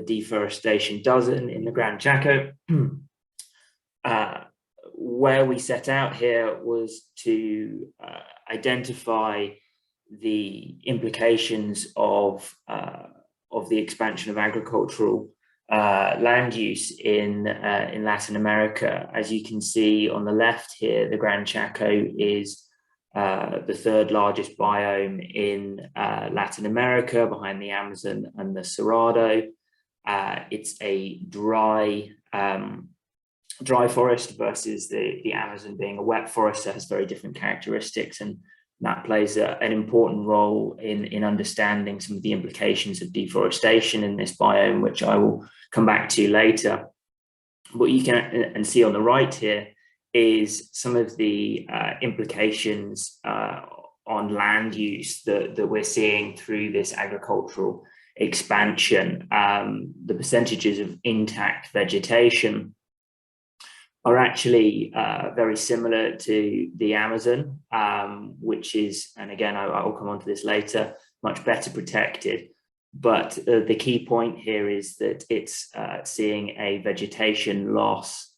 deforestation does in the Gran Chaco. Where we set out here was to identify the implications of the expansion of agricultural land use in Latin America. As you can see on the left here, the Gran Chaco is the third largest biome in Latin America, behind the Amazon and the Cerrado. It's a dry forest versus the Amazon being a wet forest, that has very different characteristics, and that plays an important role in understanding some of the implications of deforestation in this biome, which I will come back to later. What you can see on the right here is some of the implications on land use that we're seeing through this agricultural expansion. The percentages of intact vegetation are actually very similar to the Amazon, which is, and again, I'll come on to this later, much better protected. But the key point here is that it's seeing a vegetation loss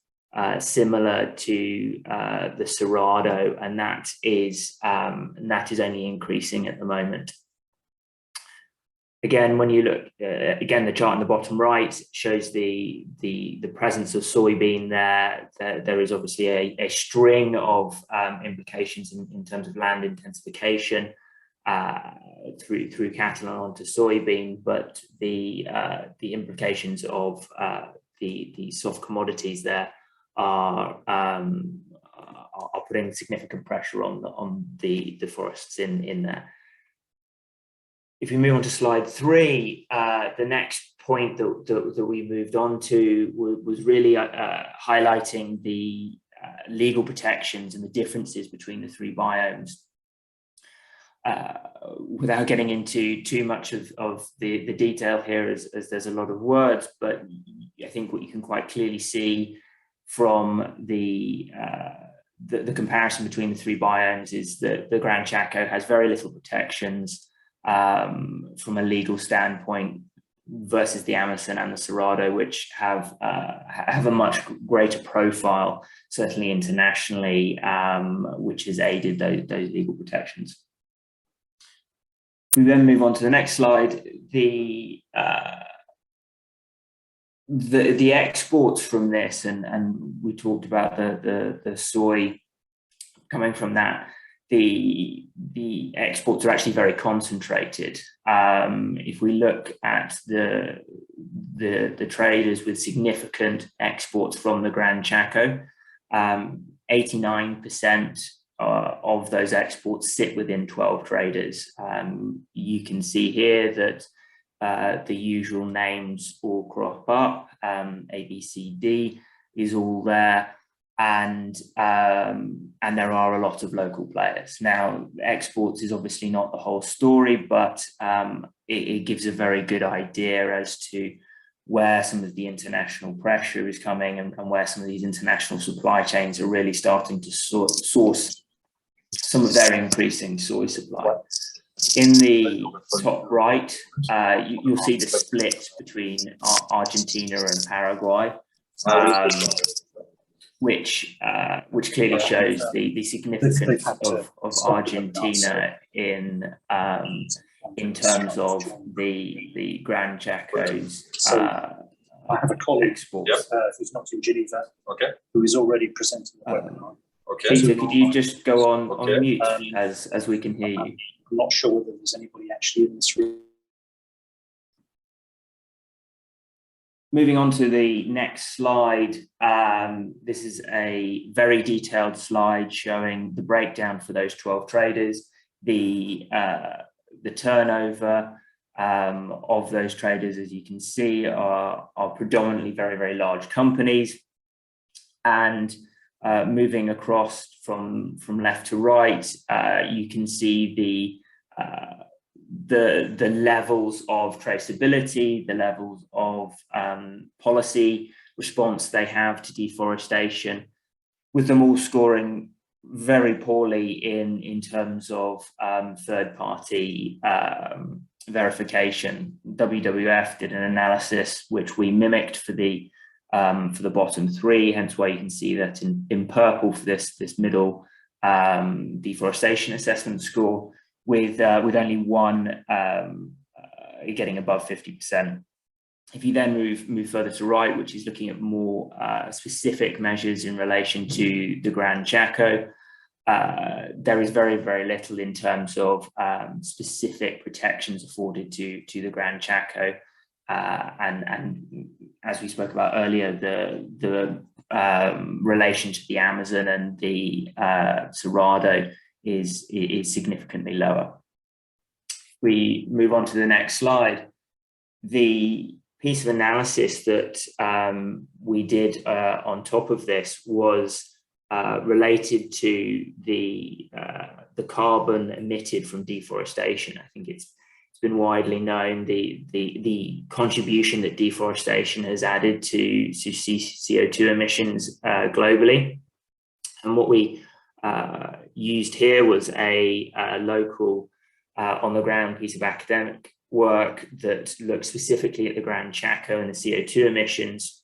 similar to the Cerrado, and that is only increasing at the moment. Again, when you look, again, the chart on the bottom right shows the presence of soybean there. There is obviously a string of implications in terms of land intensification through cattle and onto soybean, but the implications of the soft commodities there are putting significant pressure on the forests in there. If we move on to slide 3, the next point that we moved on to was really highlighting the legal protections and the differences between the 3 biomes. Without getting into too much of the detail here, as there's a lot of words, but I think what you can quite clearly see from the comparison between the 3 biomes is that the Gran Chaco has very little protections from a legal standpoint versus the Amazon and the Cerrado, which have a much greater profile, certainly internationally, which has aided those legal protections. We then move on to the next slide. The exports from this, and we talked about the soy coming from that. The exports are actually very concentrated. If we look at the traders with significant exports from the Gran Chaco, 89% of those exports sit within 12 traders. You can see here that the usual names all crop up. A, B, C, D is all there. And there are a lot of local players. Now, exports is obviously not the whole story, but it gives a very good idea as to where some of the international pressure is coming and where some of these international supply chains are really starting to source some of their increasing soy supply. In the top right, you'll see the split between Argentina and Paraguay. Which clearly shows the significance of Argentina in terms of the Gran Chaco's I have a colleague who's not in Geneva, who is already presenting the webinar. Peter, could you just go on mute as we can hear you? I'm not sure whether there's anybody actually in this room. Moving on to the next slide, this is a very detailed slide showing the breakdown for those 12 traders, the turnover of those traders, as you can see, are predominantly very, very large companies. And moving across from left to right, you can see the levels of traceability, the levels of policy response they have to deforestation, with them all scoring very poorly in terms of third-party verification. WWF did an analysis which we mimicked for the bottom three, hence why you can see that in purple for this middle deforestation assessment score, with only one getting above 50%. If you then move further to right, which is looking at more specific measures in relation to the Gran Chaco, there is very, very little in terms of specific protections afforded to the Gran Chaco. And as we spoke about earlier, the relation to the Amazon and the Cerrado is significantly lower. We move on to the next slide. The piece of analysis that we did on top of this was related to the carbon emitted from deforestation. I think it's been widely known the contribution that deforestation has added to CO2 emissions globally. And what we used here was a local on the ground piece of academic work that looked specifically at the Gran Chaco and the CO2 emissions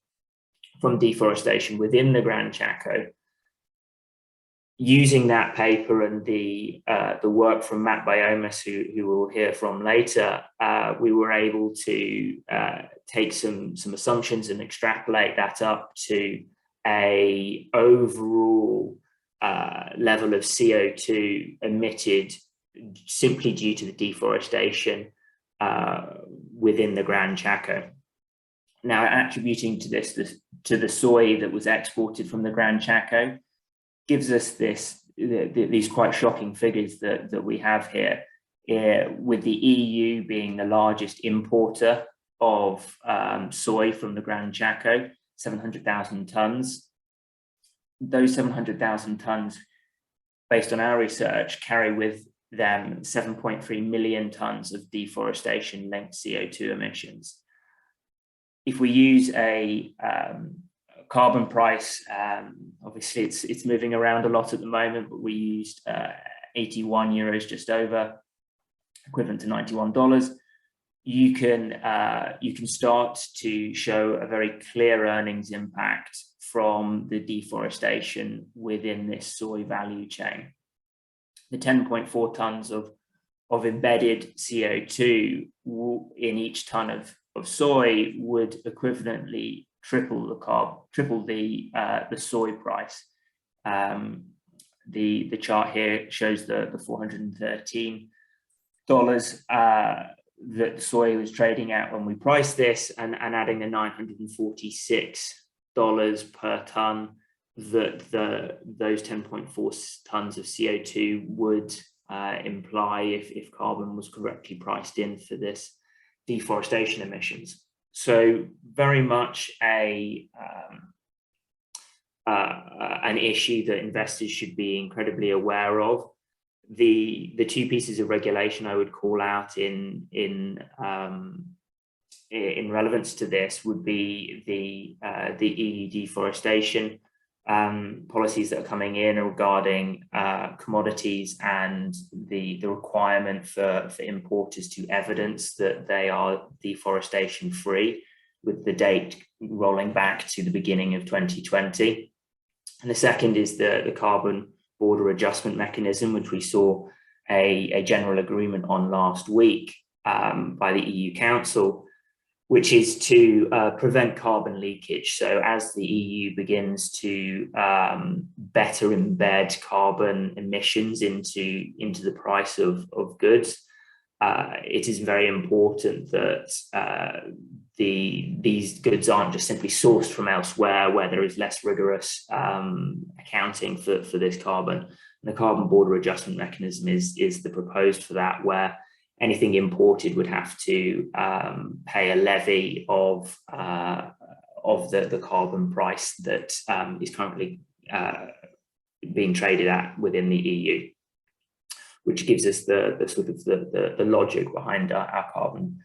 from deforestation within the Gran Chaco. Using that paper and the work from Mapbionas, who we'll hear from later, we were able to take some assumptions and extrapolate that up to a overall level of CO2 emitted simply due to the deforestation within the Gran Chaco. Now, attributing to this to the soy that was exported from the Gran Chaco gives us these quite shocking figures that we have here, with the EU being the largest importer of soy from the Gran Chaco, 700,000 tons. Those 700,000 tons, based on our research, carry with them 7.3 million tons of deforestation-linked CO2 emissions. If we use a carbon price, obviously it's moving around a lot at the moment, but we used 81 euros just over, equivalent to $91. You can start to show a very clear earnings impact from the deforestation within this soy value chain. The 10.4 tons of embedded CO2 in each ton of soy would equivalently triple the soy price. The chart here shows the $413 that soy was trading at when we priced this, and adding the $946 per ton that those 10.4 tons of CO2 would imply if carbon was correctly priced in for this deforestation emissions. So very much an issue that investors should be incredibly aware of. The two pieces of regulation I would call out in relevance to this would be the EU deforestation policies that are coming in regarding commodities, and the requirement for importers to evidence that they are deforestation free, with the date rolling back to the beginning of 2020. And the second is the carbon border adjustment mechanism, which we saw a general agreement on last week by the EU Council, which is to prevent carbon leakage. So as the EU begins to better embed carbon emissions into the price of goods, it is very important that these goods aren't just simply sourced from elsewhere where there is less rigorous accounting for this carbon. And the carbon border adjustment mechanism is the proposed for that, where anything imported would have to pay a levy of the carbon price that is currently being traded at within the EU, which gives us the logic behind our carbon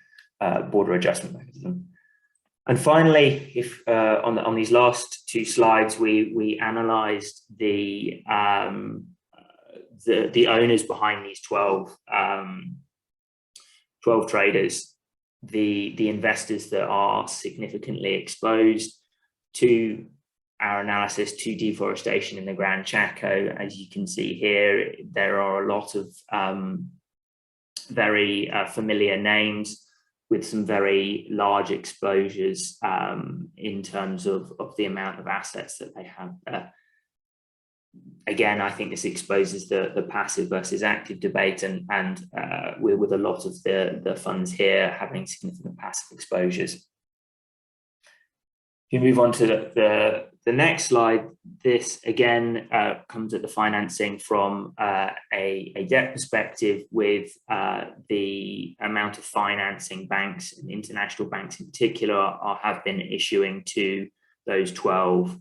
border adjustment mechanism. And finally, if on these last two slides, we analysed the owners behind these 12 12 traders, the investors that are significantly exposed to our analysis to deforestation in the Gran Chaco. As you can see here, there are a lot of very familiar names with some very large exposures in terms of the amount of assets that they have there. Again, I think this exposes the passive versus active debate, and with a lot of the funds here having significant passive exposures. If you move on to the next slide, this again comes at the financing from a debt perspective, with the amount of financing banks and international banks in particular have been issuing to those 12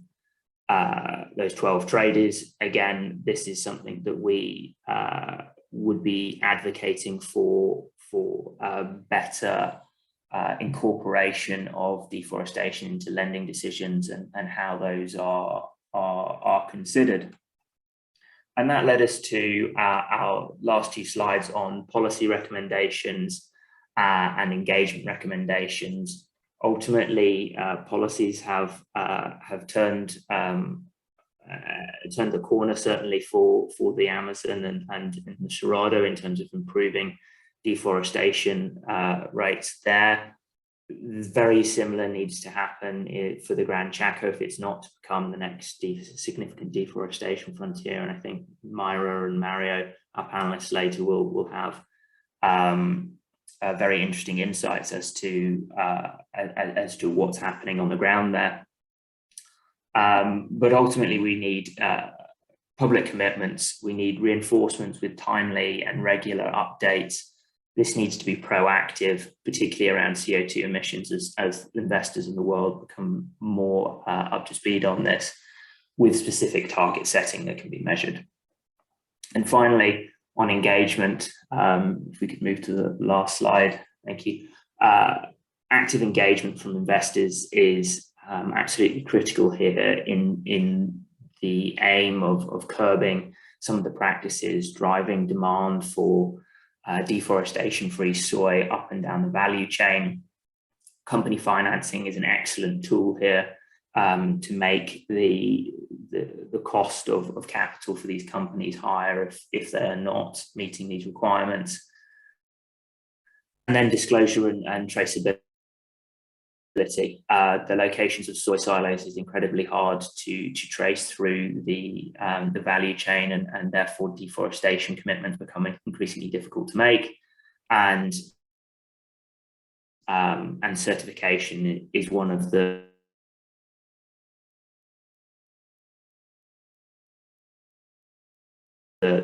traders. Again, this is something that we would be advocating for better incorporation of deforestation into lending decisions and how those are considered. And that led us to our last two slides on policy recommendations and engagement recommendations. Ultimately, policies have turned the corner, certainly for the Amazon and the Cerrado, in terms of improving deforestation rates there. Very similar needs to happen for the Gran Chaco if it's not to become the next significant deforestation frontier. And I think Myra and Mario, our panelists later, will have very interesting insights as to what's happening on the ground there. But ultimately, we need public commitments. We need reinforcements with timely and regular updates. This needs to be proactive, particularly around CO2 emissions, as investors in the world become more up to speed on this, with specific target setting that can be measured. And finally, on engagement, if we could move to the last slide, thank you. Active engagement from investors is absolutely critical here in the aim of curbing some of the practices driving demand for deforestation-free soy up and down the value chain. Company financing is an excellent tool here to make the cost of capital for these companies higher if they're not meeting these requirements. And then disclosure and traceability. The locations of soy silos is incredibly hard to trace through the value chain, and therefore deforestation commitments become increasingly difficult to make. And certification is one of the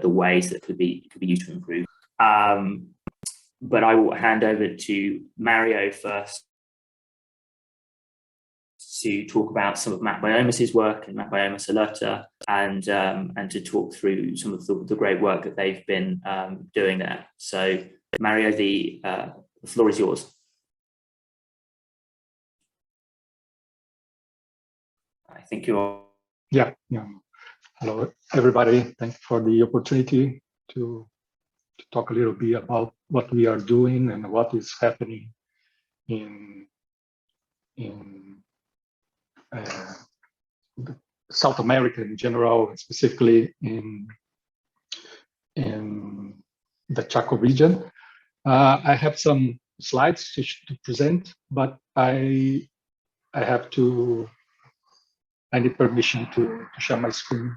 ways that could be used to improve. But I will hand over to Mario first to talk about some of Mapionas' work and Mapionas Alerta, and to talk through some of the great work that they've been doing there. So Mario, the floor is yours. I think you're... Yeah. Hello, everybody. Thanks for the opportunity to talk a little bit about what we are doing and what is happening in South America in general, specifically in the Chaco region. I have some slides to present, but I need permission to share my screen.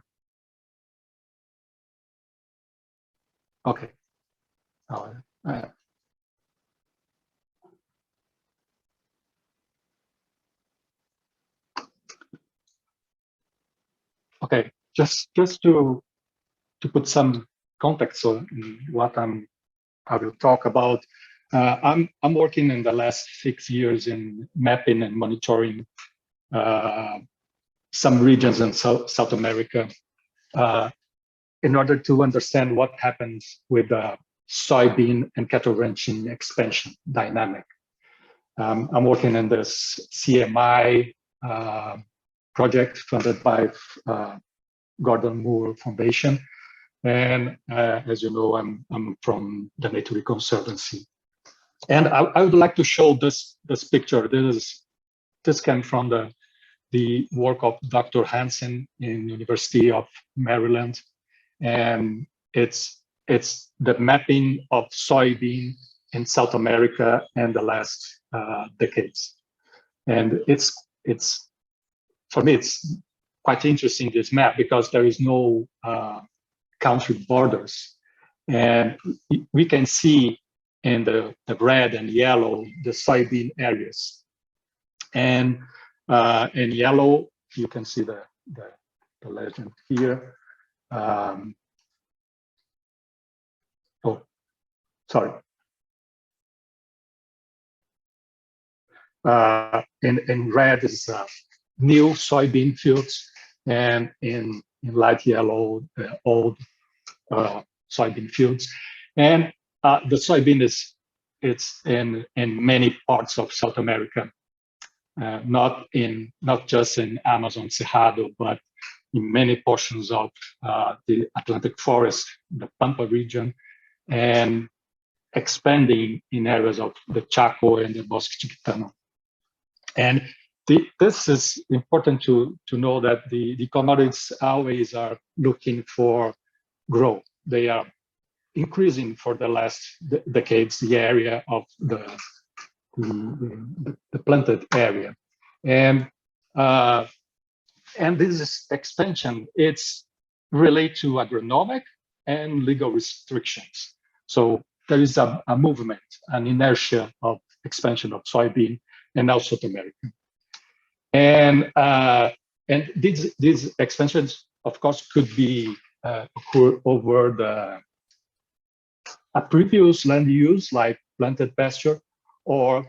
Okay. Okay, just to put some context on what I will talk about. I'm working in the last 6 years in mapping and monitoring some regions in South America in order to understand what happens with the soybean and cattle ranching expansion dynamic. I'm working in this CMI project funded by Gordon Moore Foundation, and as you know, I'm from the Nature Conservancy. And I would like to show this picture. This came from the work of Dr. Hansen in University of Maryland, and it's the mapping of soybean in South America in the last decades. And it's for me, it's quite interesting, this map, because there is no country borders. And we can see in the red and yellow, the soybean areas. And in yellow, you can see the legend here. Oh, sorry. In red is new soybean fields, and in light yellow, the old soybean fields. And the soybean it's in many parts of South America, not just in Amazon Cerrado, but in many portions of the Atlantic forest, the Pampa region, and expanding in areas of the Chaco and the Bosque Chiquitano. And this is important to know, that the commodities always are looking for growth. They are increasing for the last decades, the area of the planted area. And this expansion, it's related to agronomic and legal restrictions. So there is a movement, an inertia of expansion of soybean and now South America. And these expansions, of course, could be occur over a previous land use, like planted pasture, or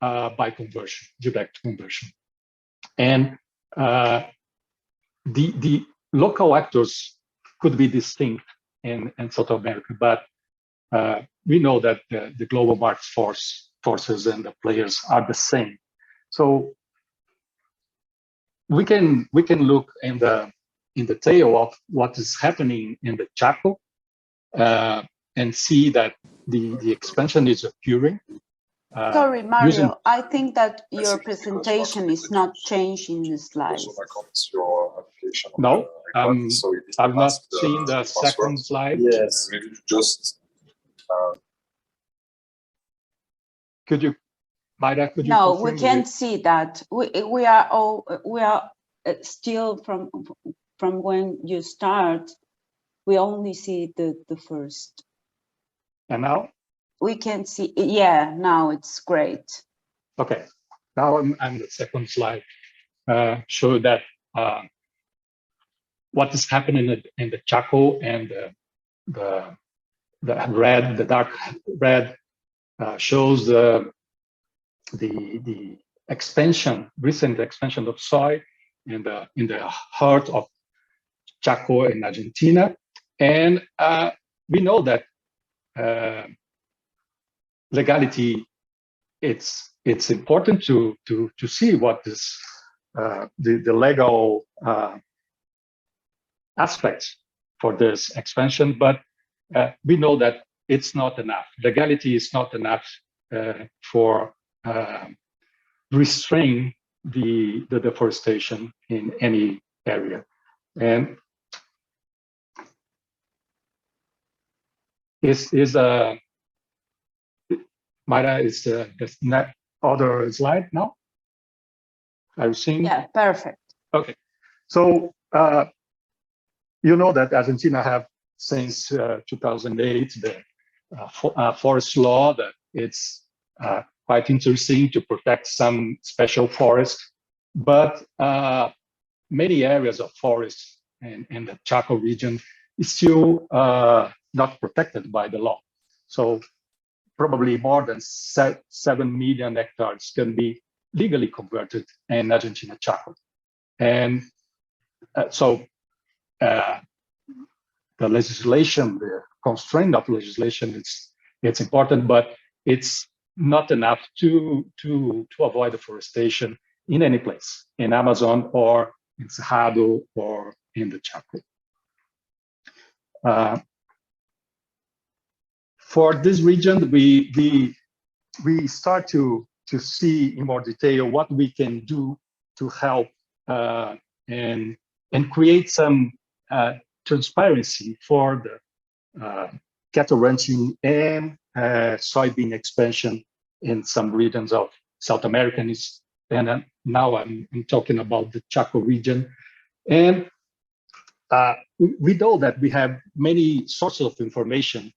by conversion, direct conversion. And the local actors could be distinct in South America, but we know that the global market forces and the players are the same. So we can look in the tail of what is happening in the Chaco, and see that the expansion is occurring. Sorry, Mario, I think that your presentation is not changing the slides. No, I've not seen the second slide. Yes. Maybe just. Could you, Mayra, could you? No, we can't see that. We are still from when you start. We only see the first. And now? We can see, yeah, now it's great. Okay, now I'm the second slide, show that what is happening in the Chaco, and the red, the dark red, shows the expansion, recent expansion of soy in the heart of Chaco in Argentina. And we know that legality, it's important to see what is the legal aspects for this expansion, but we know that it's not enough. Legality is not enough for restraining the deforestation in any area. And Mayra, is the other slide now? Are you seeing? Yeah, perfect. Okay, so you know that Argentina have since 2008 the forest law, that it's quite interesting to protect some special forests, but many areas of forest in the Chaco region is still not protected by the law. So probably more than 7 million hectares can be legally converted in Argentina Chaco. And so the legislation, the constraint of legislation, it's important, but it's not enough to avoid deforestation in any place, in Amazon or in Cerrado or in the Chaco. For this region, we we start to see in more detail what we can do to help and create some transparency for the cattle ranching and soybean expansion in some regions of South America. And now I'm talking about the Chaco region. And we know that we have many sources of information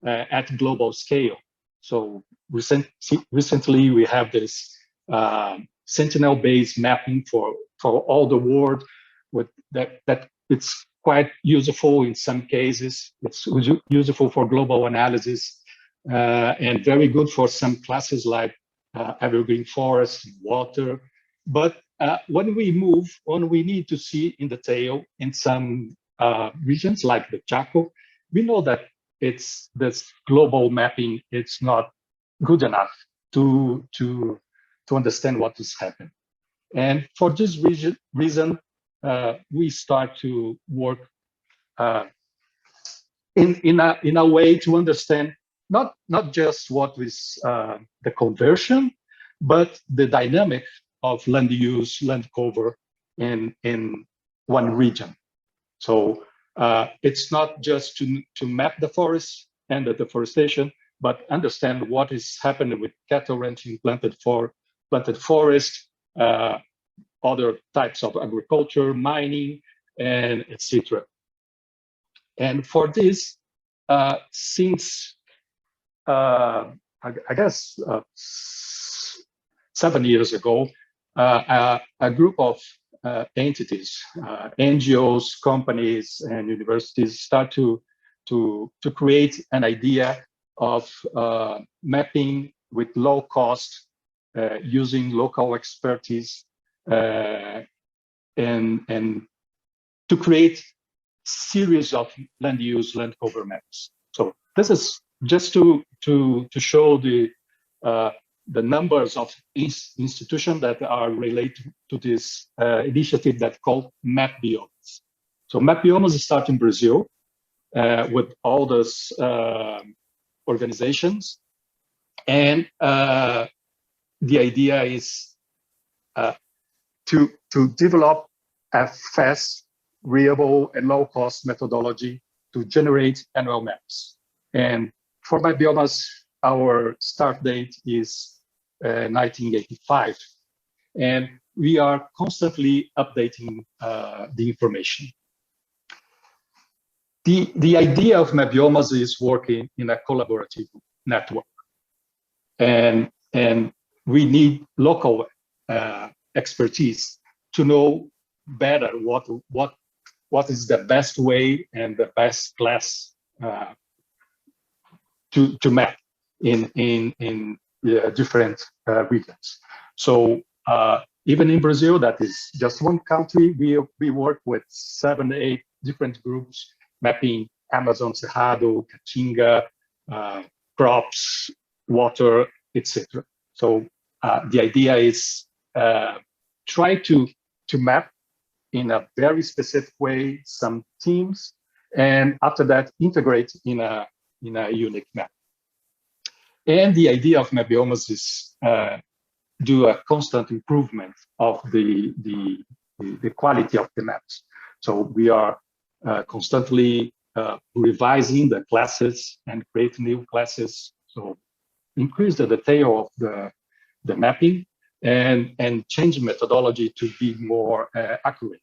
at global scale. So recently we have this Sentinel-based mapping for all the world. With that it's quite useful in some cases. It's useful for global analysis and very good for some classes like evergreen forest, water. But when we move on, we need to see in detail in some regions like the Chaco. We know that this global mapping, it's not good enough to understand what is happening. And for this reason, we start to work in a way to understand not just what is the conversion, but the dynamic of land use, land cover in one region. So it's not just to map the forest and the deforestation, but understand what is happening with cattle ranching, planted forest, other types of agriculture, mining, and etc. And for this, since I guess 7 years ago, a group of entities, NGOs, companies, and universities start to create an idea of mapping with low cost, using local expertise, and to create series of land use, land cover maps. So this is just to show the numbers of institutions that are related to this initiative that's called Mapbuilds. So Mapionas starts in Brazil with all those organizations, and the idea is to develop a fast, reliable, and low-cost methodology to generate annual maps. And for Mapionas, our start date is 1985, and we are constantly updating the information. The idea of Mapionas is working in a collaborative network, and we need local expertise to know better what is the best way and the best class to map in different regions. So even in Brazil, that is just one country, we work with 7, 8 different groups mapping Amazon, Cerrado, Caatinga, crops, water, etc. So the idea is try to map in a very specific way some themes, and after that integrate in a unique map. And the idea of Mapionas is do a constant improvement of the quality of the maps. So we are constantly revising the classes and create new classes. So increase the detail of the mapping and change methodology to be more accurate.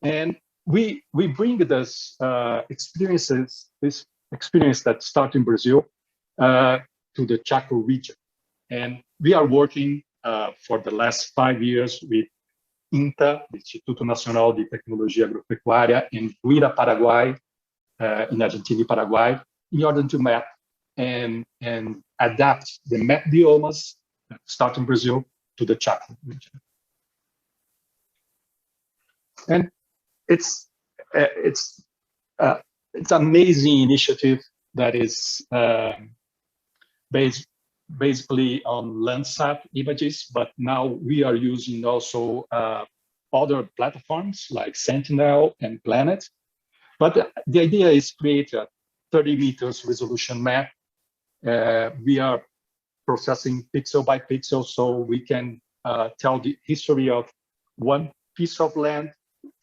And we bring this this experience that starts in Brazil to the Chaco region. And we are working for the last 5 years with INTA, the Instituto Nacional de Tecnologia Agropecuária, in Guira, Paraguay, in Argentina, Paraguay, in order to map and adapt the map biomas that start in Brazil to the Chaco region. And it's amazing initiative that is basically on Landsat images, but now we are using also other platforms like Sentinel and Planet. But the idea is create a 30 meters resolution map. We are processing pixel by pixel, so we can tell the history of one piece of land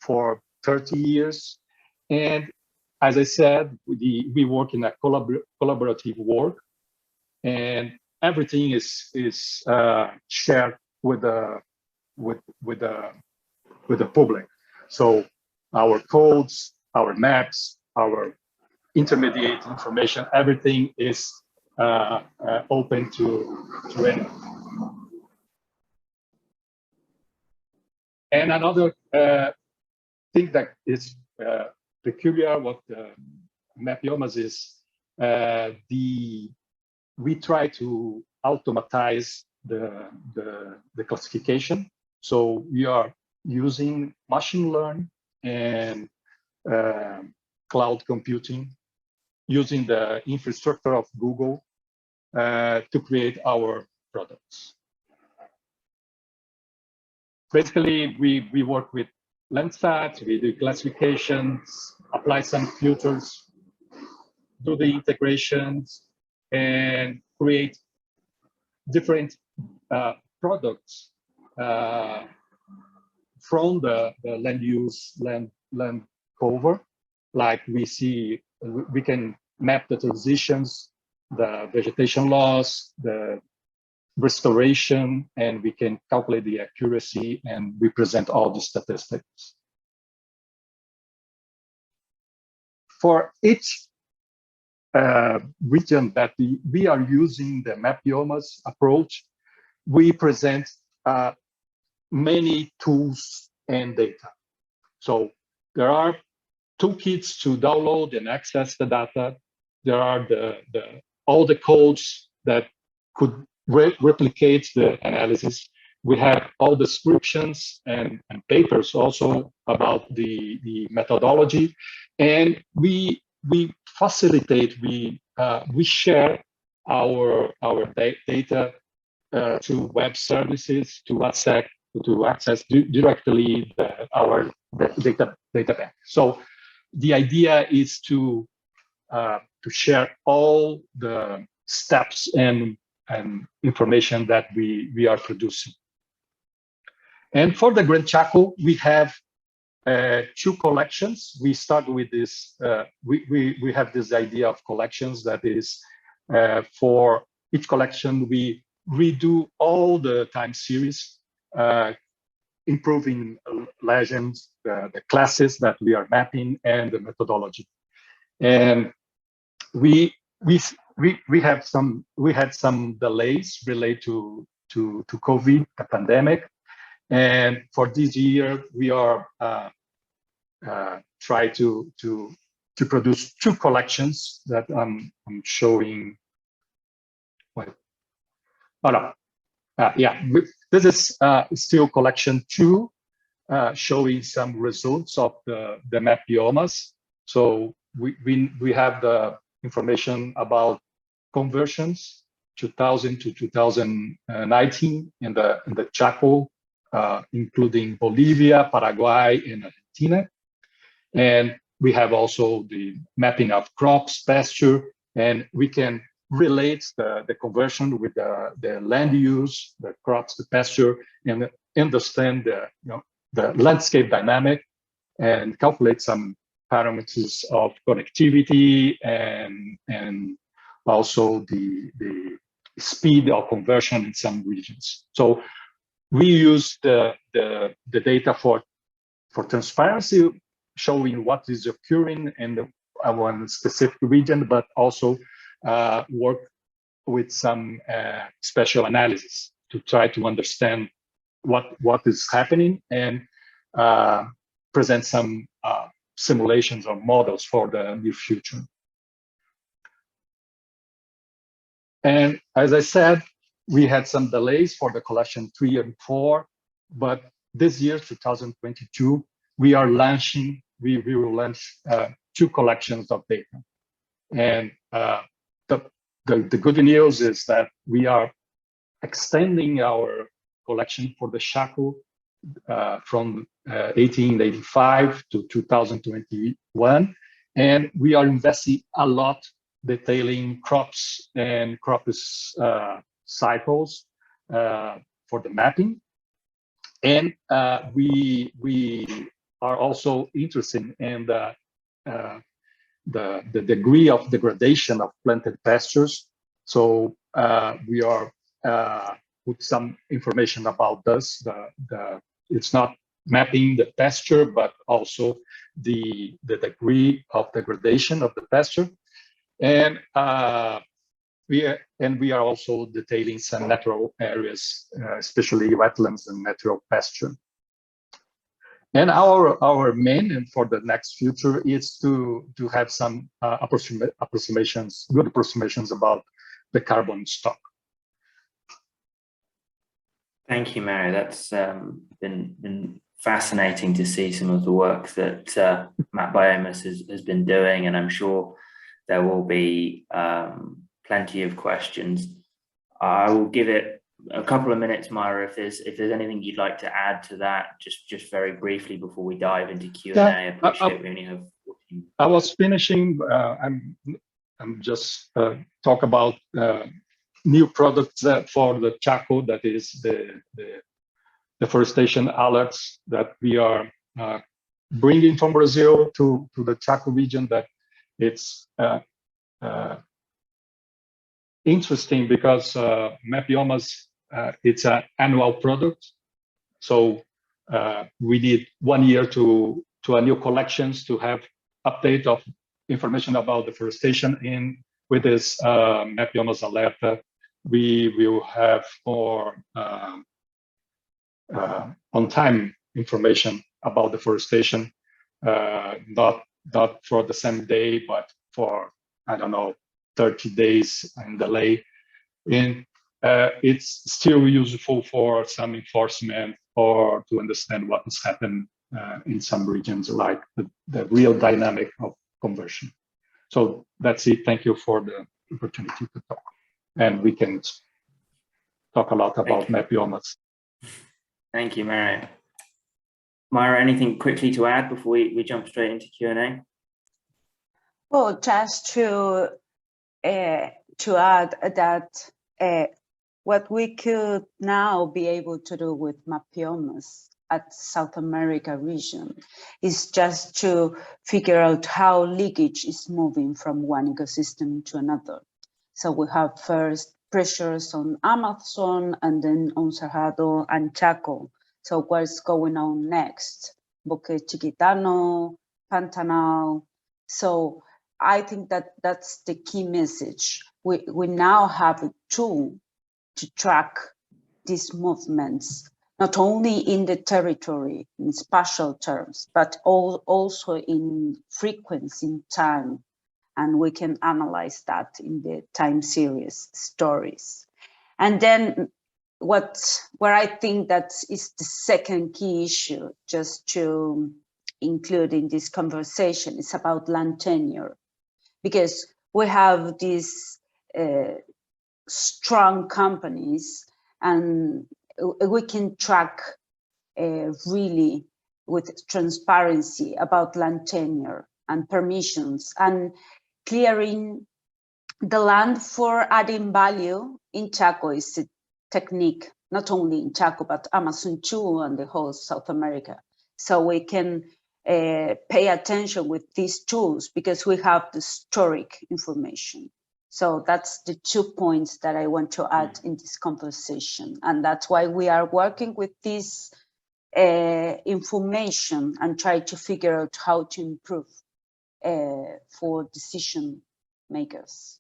for 30 years. And as I said, we work in a collaborative work, and everything is shared with the public. So our codes, our maps, our intermediate information, everything is open to anyone. And another thing that is peculiar what Mapionas is, we try to automatize the classification. So we are using machine learning and cloud computing, using the infrastructure of Google to create our products. Basically, we work with Landsat, we do classifications, apply some filters, do the integrations, and create different products from the land use, land cover. Like we can map the transitions, the vegetation loss, the restoration, and we can calculate the accuracy, and we present all the statistics. For each region that we are using the Mapionas approach, we present many tools and data. So there are toolkits to download and access the data. There are all the codes that could replicate the analysis. We have all descriptions and papers also about the methodology, and we facilitate, we share our data to web services to access directly our data bank. So the idea is to share all the steps and information that we are producing. And for the Gran Chaco, we have two collections. We start with this, we have this idea of collections that is, for each collection, we redo all the time series, improving legends, the classes that we are mapping, and the methodology. And we had some delays related to COVID, the pandemic, and for this year we are try to produce two collections that I'm showing. This is still collection 2, showing some results of the Mapionas. So we have the information about conversions 2000 to 2019 in the Chaco, including Bolivia, Paraguay, and Argentina. And we have also the mapping of crops, pasture, and we can relate the conversion with the land use, the crops, the pasture, and understand the landscape dynamic and calculate some parameters of connectivity and also the speed of conversion in some regions. So we use the data for transparency, showing what is occurring in one specific region, but also work with some special analysis to try to understand what is happening and present some simulations or models for the near future. And as I said, we had some delays for the collection 3 and 4, but this year, 2022, we will launch 2 collections of data. And the good news is that we are extending our collection for the Chaco from 1885 to 2021, and we are investing a lot detailing crops and crops cycles for the mapping. And we are also interested in the degree of degradation of planted pastures. So we are put some information about this. It's not mapping the pasture, but also the degree of degradation of the pasture. And we are also detailing some natural areas, especially wetlands and natural pasture. And our main and for the next future is to have some good approximations about the carbon stock. Thank you, Mario. That's been fascinating to see some of the work that Mapbiomas has been doing, and I'm sure there will be plenty of questions. I will give it a couple of minutes, Myra, if there's anything you'd like to add to that, just very briefly before we dive into Q&A. I appreciate we only have 14. I was finishing. I'm just talk about new products for the Chaco, that is the deforestation alerts that we are bringing from Brazil to the Chaco region. That it's interesting because Mapionas, it's an annual product. So we need 1 year to a new collections to have update of information about deforestation. In with this Mapionas alert, we will have more on-time information about deforestation, not for the same day, but for, I don't know, 30 days in delay. And it's still useful for some enforcement or to understand what has happened in some regions, like the real dynamic of conversion. So that's it. Thank you for the opportunity to talk. And we can talk a lot about Mapionas. Thank you, Mario. Myra, anything quickly to add before we jump straight into Q&A? Well, just to add that what we could now be able to do with Mapionas at South America region is just to figure out how leakage is moving from one ecosystem to another. So we have first pressures on Amazon and then on Cerrado and Chaco. So what's going on next? Bosque Chiquitano, Pantanal. So I think that that's the key message. We now have a tool to track these movements, not only in the territory, in spatial terms, but also in frequency, in time. And we can analyze that in the time series stories. And then where I think that is the second key issue, just to include in this conversation, is about land tenure. Because we have these strong companies and we can track really with transparency about land tenure and permissions and clearing the land for adding value in Chaco is a technique, not only in Chaco, but Amazon too and the whole South America. So we can pay attention with these tools because we have the historic information. So that's the 2 points that I want to add in this conversation. And that's why we are working with this information and try to figure out how to improve for decision makers.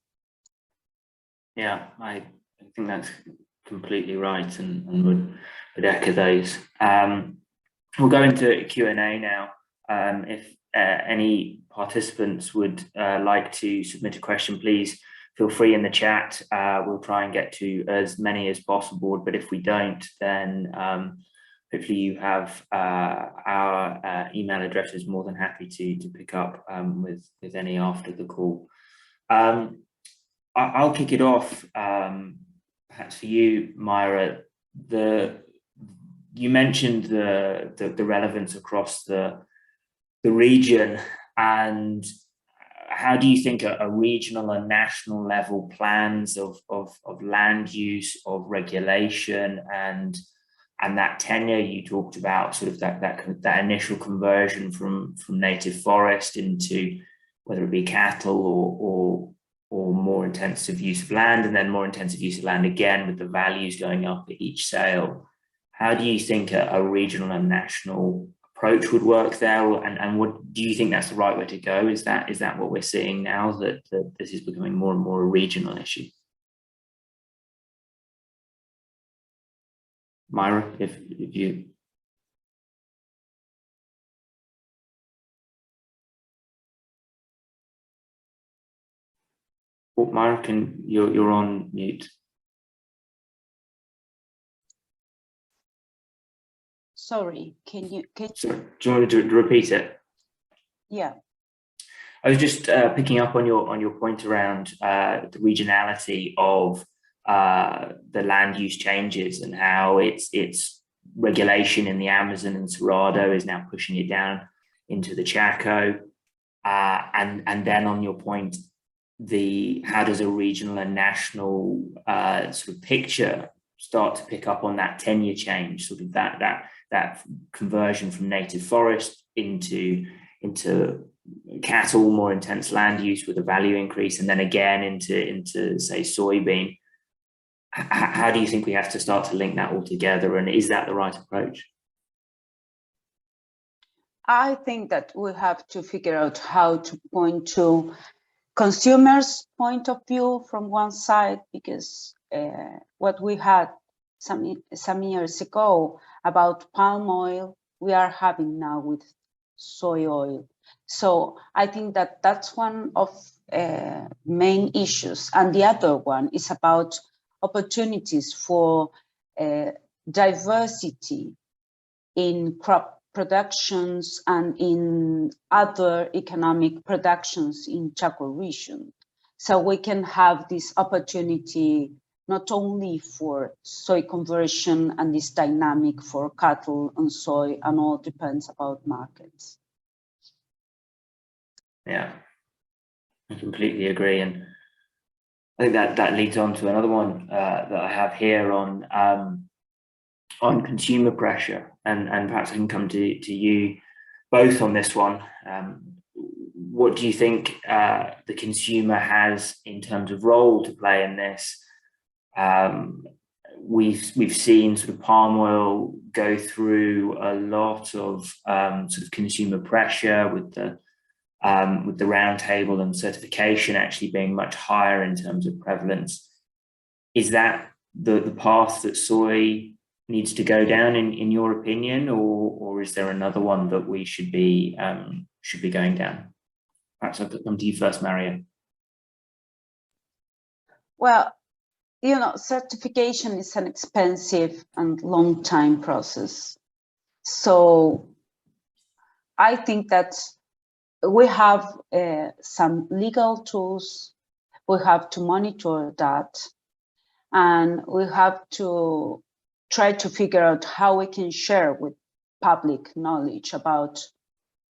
Yeah, I think that's completely right and would echo those. We'll go into Q&A now. If any participants would like to submit a question, please feel free in the chat. We'll try and get to as many as possible, but if we don't, then hopefully you have our email addresses. More than happy to pick up with any after the call. I'll kick it off, perhaps for you, Myra. You mentioned the relevance across the region, and how do you think a regional and national level plans of land use, of regulation, and that tenure you talked about, sort of that initial conversion from native forest into whether it be cattle or more intensive use of land, and then more intensive use of land again with the values going up at each sale? How do you think a regional and national approach would work there, and what do you think that's the right way to go? Is that what we're seeing now, that this is becoming more and more a regional issue? Myra, if you. Oh, Myra, you're on mute. Sorry, Sorry, do you want me to repeat it? Yeah. I was just picking up on your point around the regionality of the land use changes, and how its regulation in the Amazon and Cerrado is now pushing it down into the Chaco, and then on your point, how does a regional and national sort of picture start to pick up on that tenure change, sort of that conversion from native forest into cattle, more intense land use with a value increase, and then again into say soybean. How do you think we have to start to link that all together, and is that the right approach? I think that we have to figure out how to point to consumers' point of view from one side, because what we had some years ago about palm oil, we are having now with soy oil. So I think that that's one of main issues. And the other one is about opportunities for diversity in crop productions and in other economic productions in Chaco region. So we can have this opportunity not only for soy conversion and this dynamic for cattle and soy, and all depends about markets. Yeah, I completely agree. And I think that leads on to another one that I have here on consumer pressure, and perhaps I can come to you both on this one. What do you think the consumer has in terms of role to play in this? We've seen sort of palm oil go through a lot of sort of consumer pressure with the roundtable and certification actually being much higher in terms of prevalence. Is that the path that soy needs to go down in your opinion, or is there another one that we should be going down? Perhaps I'll come to you first, Maria. Well, you know, certification is an expensive and long time process. So I think that we have some legal tools, we have to monitor that, and we have to try to figure out how we can share with public knowledge about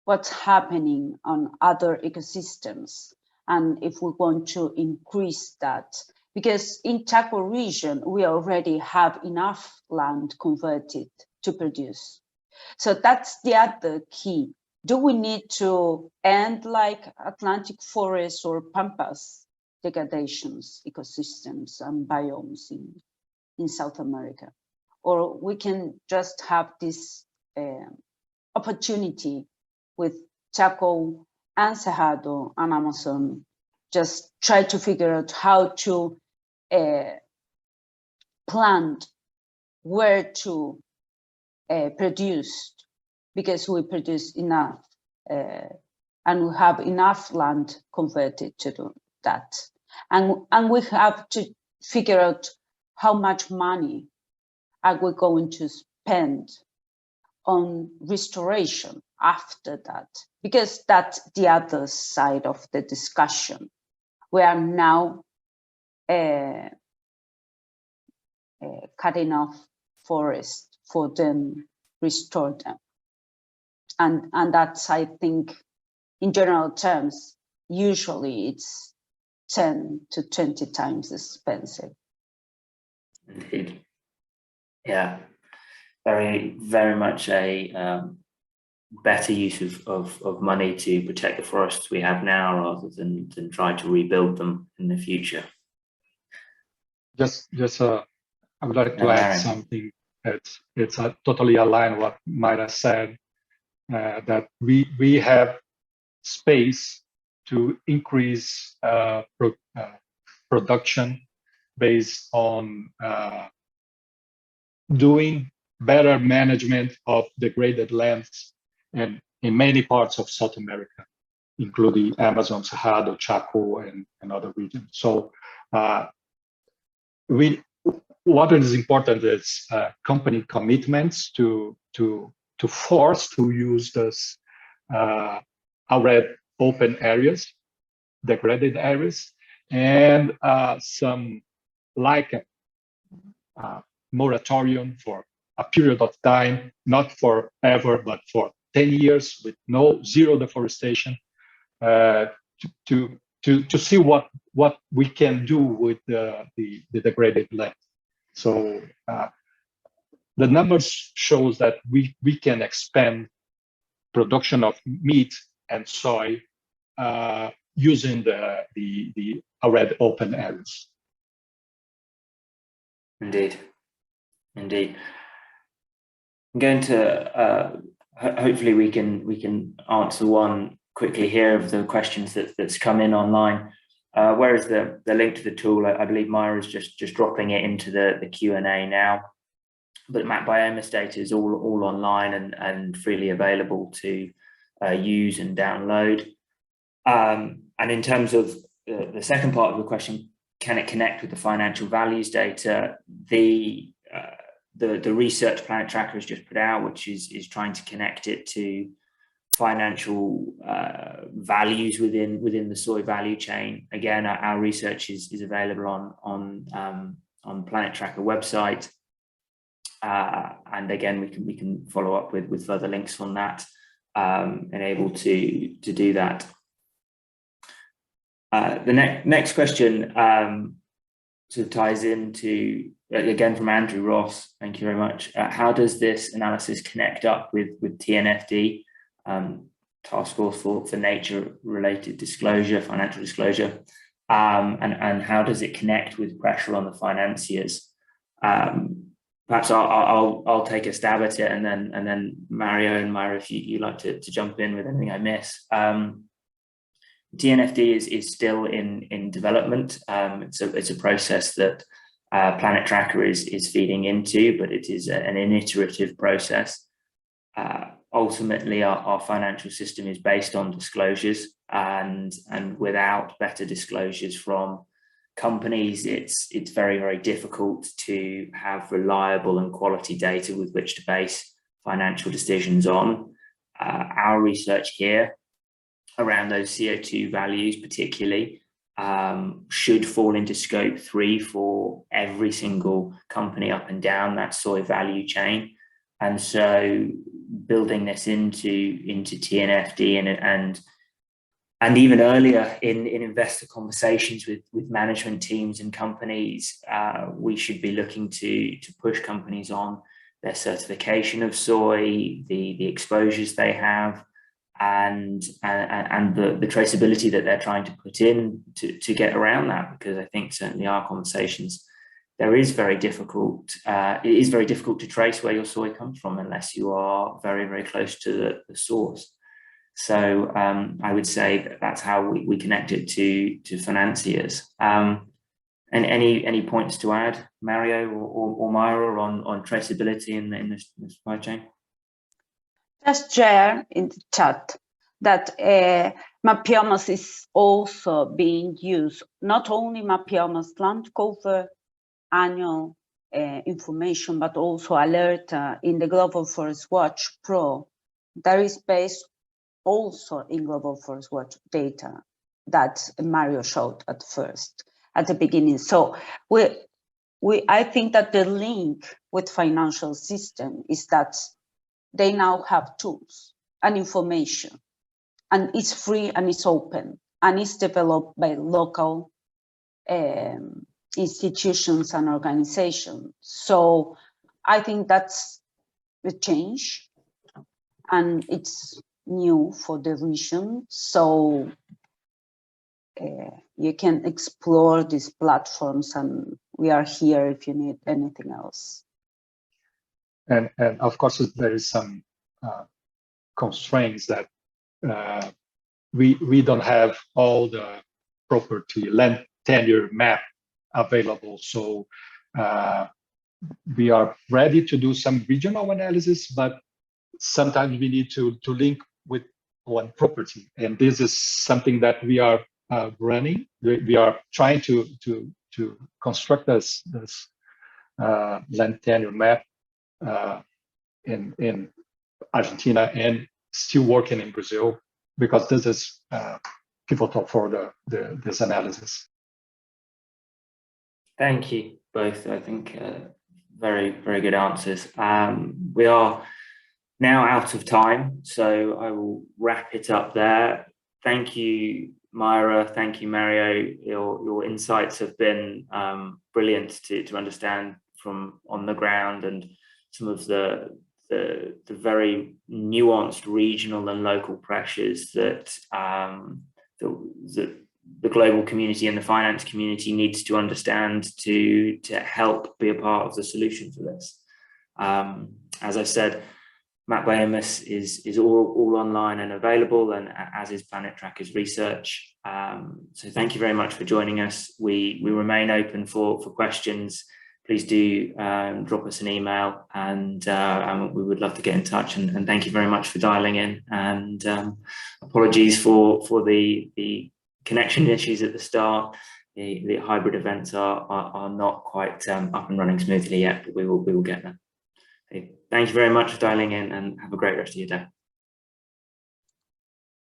what's happening on other ecosystems, and if we want to increase that. Because in Chaco region, we already have enough land converted to produce. So that's the other key. Do we need to end like Atlantic forests or pampas degradations, ecosystems and biomes in South America? Or we can just have this opportunity with Chaco and Cerrado and Amazon, just try to figure out how to plan where to produce, because we produce enough and we have enough land converted to do that. And we have to figure out how much money are we going to spend on restoration after that, because that's the other side of the discussion. We are now cutting off forests for them, restore them. And that's, I think, in general terms, usually it's 10 to 20 times expensive. Indeed. Yeah, very much a better use of money to protect the forests we have now rather than try to rebuild them in the future. Just I would like to add something. It's totally aligned what Mayra said, that we have space to increase production based on doing better management of degraded lands and in many parts of South America, including Amazon, Cerrado, Chaco, and other regions. So what is important is company commitments to force to use this already open areas, degraded areas, and some like moratorium for a period of time, not forever, but for 10 years with zero deforestation, to see what we can do with the degraded land. So the numbers shows that we can expand production of meat and soy using the already open areas. Indeed. I'm going to hopefully we can answer one quickly here of the questions that's come in online. Where is the link to the tool? I believe Mayra is just dropping it into the Q&A now. But Mapbiomas data is all online and freely available to use and download. And in terms of the second part of the question, can it connect with the financial values data? The research Planet Tracker has just put out, which is trying to connect it to financial values within the soy value chain. Again, our research is available on Planet Tracker website, and again we can follow up with further links on that, and able to do that. The next question sort of ties into, again, from Andrew Ross. Thank you very much. How does this analysis connect up with TNFD, task force for nature-related disclosure, financial disclosure, and how does it connect with pressure on the financiers? Perhaps I'll take a stab at it, and then Mario and Mayra, if you'd like to jump in with anything I miss. TNFD is still in development. It's a process that Planet Tracker is feeding into, but it is an iterative process. Ultimately, our financial system is based on disclosures, and without better disclosures from companies, it's very, very difficult to have reliable and quality data with which to base financial decisions on. Our research here around those CO2 values particularly should fall into scope 3 for every single company up and down that soy value chain. And so building this into TNFD and even earlier in investor conversations with management teams and companies, we should be looking to push companies on their certification of soy, the exposures they have, and the traceability that they're trying to put in to get around that, because I think certainly our conversations, it is very difficult to trace where your soy comes from unless you are very, very close to the source. So I would say that's how we connect it to financiers. And any points to add, Mario or Mayra, on traceability in the supply chain? Just share in the chat that Mapionas is also being used, not only Mapionas land cover annual information, but also Alerta in the Global Forest Watch Pro. That is based also in Global Forest Watch data that Mario showed at the beginning. So I think that the link with financial system is that they now have tools and information, and it's free and it's open, and it's developed by local institutions and organizations. So I think that's the change, and it's new for the region. So you can explore these platforms, and we are here if you need anything else. And of course, there is some constraints that we don't have all the property land tenure map available. So we are ready to do some regional analysis, but sometimes we need to link with one property. And this is something that we are running. We are trying to construct this land tenure map in Argentina, and still working in Brazil, because this is pivotal for this analysis. Thank you both. I think very, very good answers. We are now out of time, so I will wrap it up there. Thank you, Mayra. Thank you, Mario. Your insights have been brilliant to understand from on the ground, and some of the very nuanced regional and local pressures that the global community and the finance community needs to understand to help be a part of the solution for this. As I said, Mapwe is all online and available, and as is Planet Tracker's research. So thank you very much for joining us. We remain open for questions. Please do drop us an email, and we would love to get in touch. And thank you very much for dialing in. And apologies for the connection issues at the start. The hybrid events are not quite up and running smoothly yet, but we will get them. Okay. Thank you very much for dialing in, and have a great rest of your day.